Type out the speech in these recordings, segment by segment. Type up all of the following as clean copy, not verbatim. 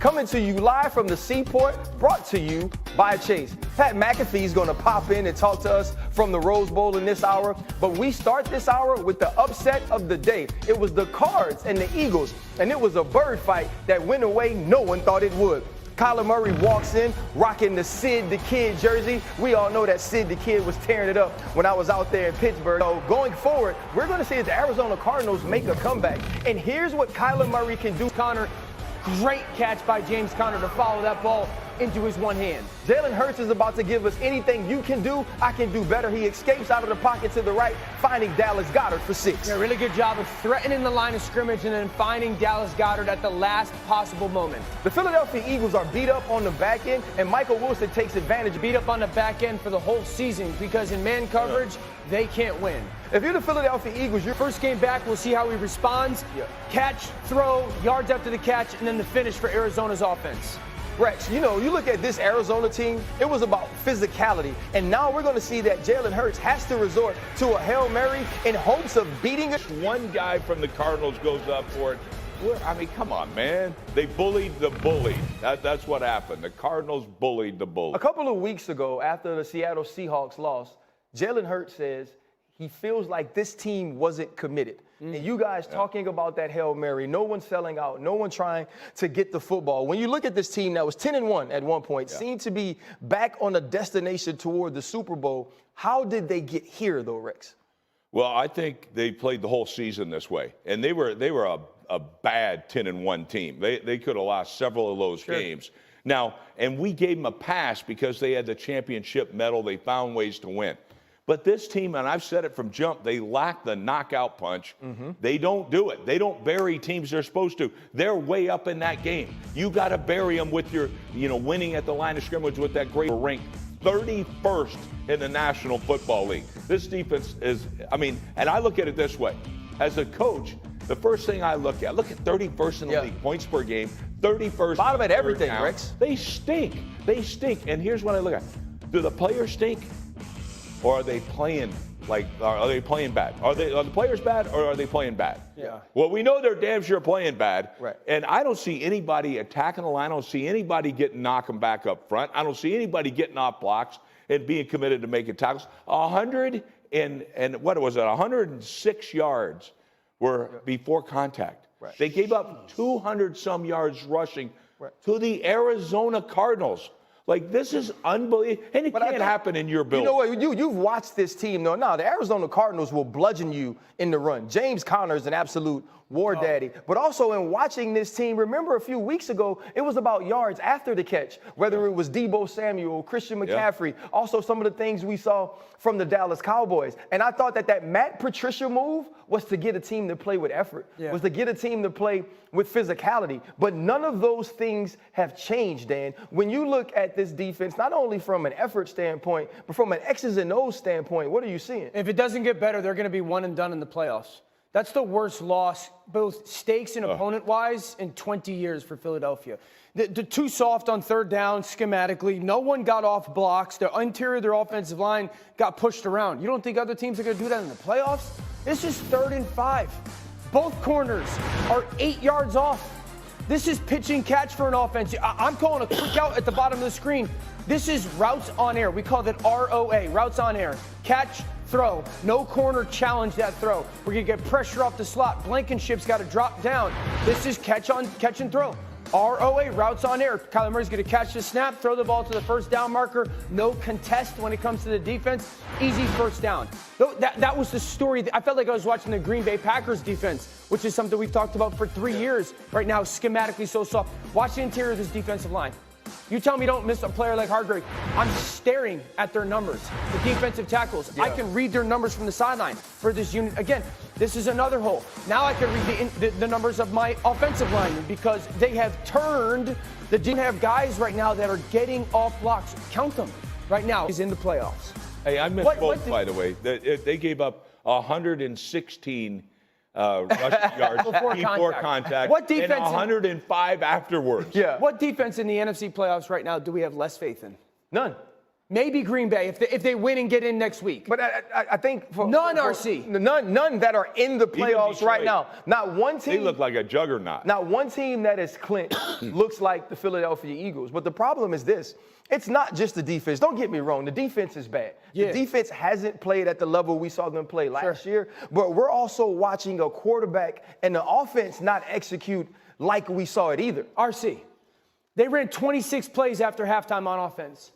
Coming to you live from the Seaport, brought to you by Chase. Pat McAfee's going to pop in and talk to us from the Rose Bowl in this hour. But we start this hour with the upset of the day. It was the Cards and the Eagles, and it was a bird fight that went away no one thought it would. Kyler Murray walks in rocking the Sid the Kid jersey. We all know that Sid the Kid was tearing it up when I was out there in Pittsburgh. So going forward, we're going to see the Arizona Cardinals make a comeback. And here's what Kyler Murray can do. Conner, great catch by James Conner to follow that ball into his one hand. Jalen Hurts is about to give us anything you can do, I can do better. He escapes out of the pocket to the right, finding Dallas Goedert for 6. Yeah, really good job of threatening the line of scrimmage and then finding Dallas Goedert at the last possible moment. The Philadelphia Eagles are beat up on the back end, and Michael Wilson takes advantage. Beat up on the back end for the whole season because in man coverage, they can't win. If you're the Philadelphia Eagles, your first game back, we'll see how he responds. Yeah. Catch, throw, yards after the catch, and then the finish for Arizona's offense. Rex, you know, you look at this Arizona team, it was about physicality. And now we're going to see that Jalen Hurts has to resort to a Hail Mary in hopes of beating it. One guy from the Cardinals goes up for it. I mean, come on, man. They bullied the bully. That's what happened. The Cardinals bullied the bully. A couple of weeks ago, after the Seattle Seahawks lost, Jalen Hurts says he feels like this team wasn't committed. And you guys talking about that Hail Mary, no one selling out, no one trying to get the football. When you look at this team that was 10-1 at one point, seemed to be back on a destination toward the Super Bowl, how did they get here, though, Rex? Well, I think they played the whole season this way. And they were a bad 10-1 team. They could have lost several of those games. Now, and we gave them a pass because they had the championship medal. They found ways to win. But this team, and I've said it from jump, they lack the knockout punch. They don't do it. They don't bury teams they're supposed to. They're way up in that game. You got to bury them with your, winning at the line of scrimmage with that great rank. 31st in the National Football League. This defense is, and I look at it this way. As a coach, the first thing I look at 31st in the league, points per game, 31st. Bottom at everything, Rex. They stink. They stink. And here's what I look at. Do the players stink? Or are they playing are they playing bad? Are the players bad or are they playing bad? Yeah. Well, we know they're damn sure playing bad. Right. And I don't see anybody attacking the line. I don't see anybody knocking back up front. I don't see anybody getting off blocks and being committed to making tackles. 106 yards were before contact. Right. They gave up 200 some yards rushing to the Arizona Cardinals. Like, this is unbelievable. And it can't happen in your building. You know what? You've watched this team. No, the Arizona Cardinals will bludgeon you in the run. James Conner is an absolute war daddy. But also in watching this team, remember a few weeks ago, it was about yards after the catch, whether it was Deebo Samuel, Christian McCaffrey, also some of the things we saw from the Dallas Cowboys. And I thought that Matt Patricia move was to get a team to play with effort, was to get a team to play with physicality. But none of those things have changed, Dan. When you look at this defense, not only from an effort standpoint, but from an X's and O's standpoint, what are you seeing? If it doesn't get better, they're going to be one and done in the playoffs. That's the worst loss, both stakes and opponent-wise, in 20 years for Philadelphia. The too soft on third down schematically. No one got off blocks. The interior of their offensive line got pushed around. You don't think other teams are going to do that in the playoffs? This is 3rd and 5. Both corners are 8 yards off. This is pitch and catch for an offense. I'm calling a quick out at the bottom of the screen. This is routes on air. We call that ROA, routes on air. Catch, throw. No corner challenge that throw. We're going to get pressure off the slot. Blankenship's got to drop down. This is catch and throw. ROA, routes on air. Kyler Murray's going to catch the snap, throw the ball to the first down marker. No contest when it comes to the defense. Easy first down. That was the story. I felt like I was watching the Green Bay Packers defense, which is something we've talked about for 3 years right now, schematically so soft. Watch the interior of this defensive line. You tell me don't miss a player like Hargrave. I'm staring at their numbers, the defensive tackles. I can read their numbers from the sideline for this unit. Again, this is another hole. Now I can read the numbers of my offensive linemen because they have turned. The team have guys right now that are getting off blocks. Count them right now. He's in the playoffs. Hey, I missed both, by the way. They gave up 116 rushing yards before contact. What defense? And 105 afterwards. Yeah. What defense in the NFC playoffs right now do we have less faith in? None. Maybe Green Bay if they win and get in next week. But I think None, RC. None that are in the playoffs right now. Not one team. They look like a juggernaut. Not one team that is clinched looks like the Philadelphia Eagles. But the problem is this. It's not just the defense. Don't get me wrong. The defense is bad. Yeah. The defense hasn't played at the level we saw them play last year. But we're also watching a quarterback and the offense not execute like we saw it either. RC, they ran 26 plays after halftime on offense.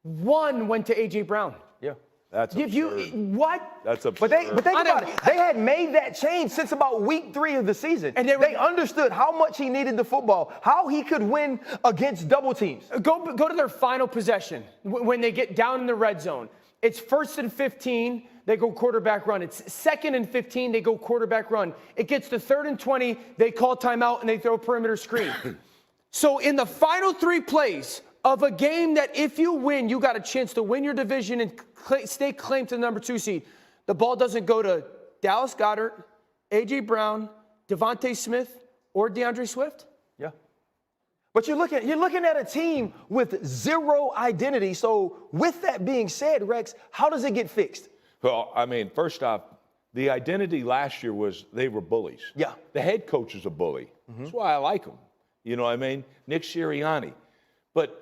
One went to A.J. Brown. Yeah. That's absurd. What? That's absurd. But think about it. They had made that change since about week 3 of the season. And they understood how much he needed the football, how he could win against double teams. Go to their final possession when they get down in the red zone. It's 1st and 15. They go quarterback run. It's 2nd and 15. They go quarterback run. It gets to 3rd and 20. They call timeout and they throw a perimeter screen. So in the final 3 plays of a game that if you win, you got a chance to win your division and stay claimed to the number 2 seed. The ball doesn't go to Dallas Goedert, A.J. Brown, Devontae Smith, or DeAndre Swift. Yeah. But you're looking at a team with zero identity. So with that being said, Rex, how does it get fixed? Well, I mean, first off, the identity last year was they were bullies. Yeah. The head coach is a bully. That's why I like him. You know what I mean? Nick Sirianni. But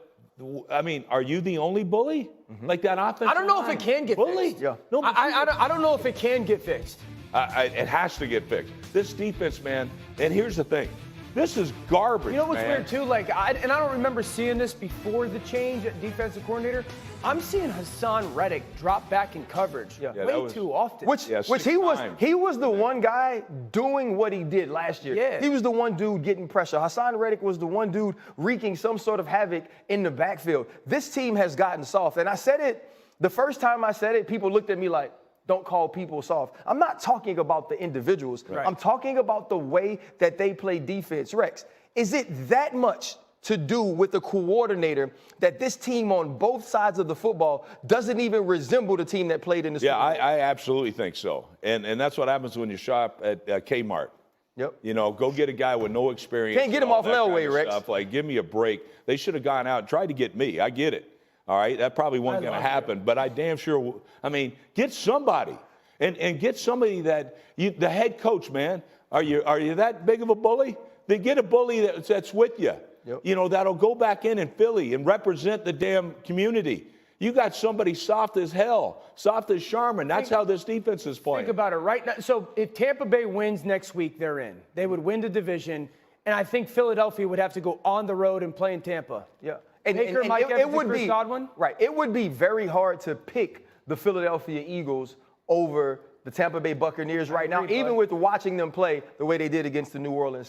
I mean, are you the only bully? Like that offense? I don't know if it can get fixed. Yeah. No, I don't know if it can get fixed. it has to get fixed. This defense, man, and here's the thing. This is garbage, You know what's man. weird, too? I don't remember seeing this before the change at defensive coordinator. I'm seeing Hassan Reddick drop back in coverage way too often. Which he was the one guy doing what he did last year. Yeah. He was the one dude getting pressure. Hassan Reddick was the one dude wreaking some sort of havoc in the backfield. This team has gotten soft. And I said it, the first time I said it, people looked at me like, don't call people soft. I'm not talking about the individuals. Right. I'm talking about the way that they play defense. Rex, is it that much to do with the coordinator that this team on both sides of the football doesn't even resemble the team that played in the Super Bowl? I absolutely think so. And that's what happens when you shop at Kmart. Yep. You know, go get a guy with no experience. Can't get him all off that Elway, kind of Rex. stuff. Like, give me a break. They should have gone out and tried to get me. I get it. All right, that probably wasn't going to happen. But I damn sure, I mean, get somebody. And get somebody that the head coach, man. Are you that big of a bully? Then get a bully that's with you. Yep. You know, that'll go back in Philly and represent the damn community. You got somebody soft as hell, soft as Sharman. That's how this defense is playing. Think about it right now. So if Tampa Bay wins next week, they're in. They would win the division, and I think Philadelphia would have to go on the road and play in Tampa. Yeah. Baker, Mike Evans, and Chris Godwin? Right. It would be very hard to pick the Philadelphia Eagles over the Tampa Bay Buccaneers right now, even with watching them play the way they did against the New Orleans Saints.